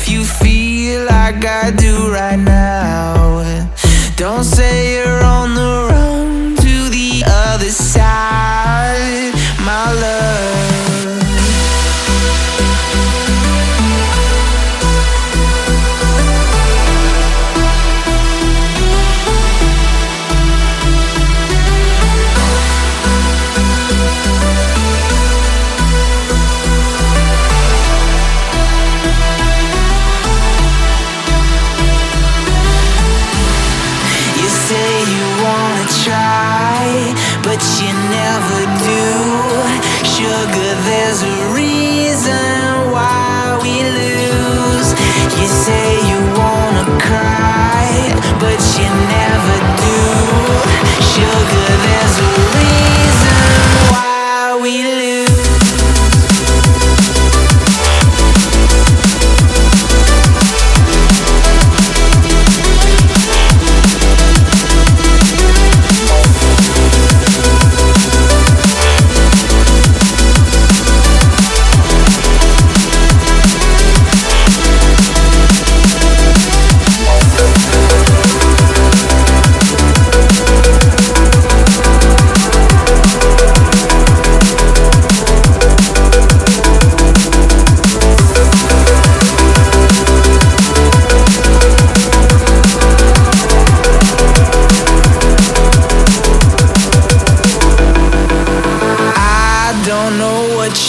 you feel like I do right now. Don't say you're on the run to the other side, my love. But you never do. Sugar, there's a reason why we lose. You say you wanna cry, but you never do. Sugar, there's a reason why we lose.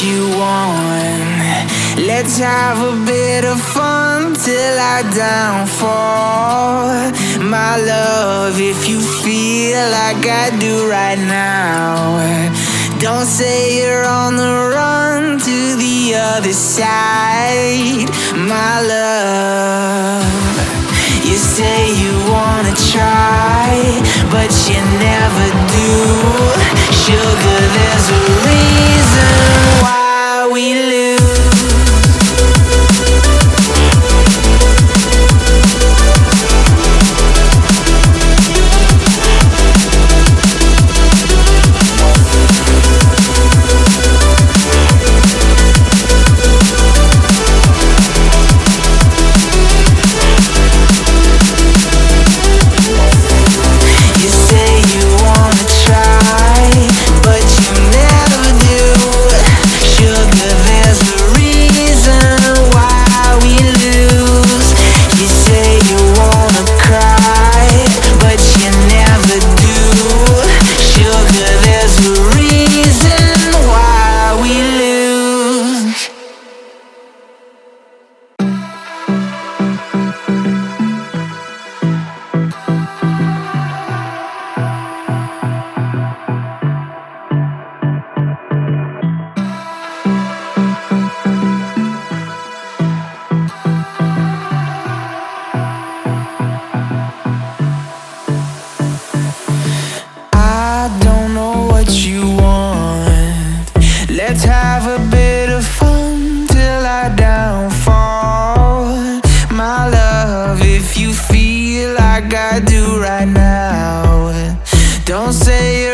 You want. Let's have a bit of fun till I downfall, my love. If you feel like I do right now, don't say you're on the run to the other side, my love. You say you wanna try, but you never do. Sugar, there's a reason why we lose. Let's have a bit of fun till I downfall, my love. If you feel like I do right now, don't say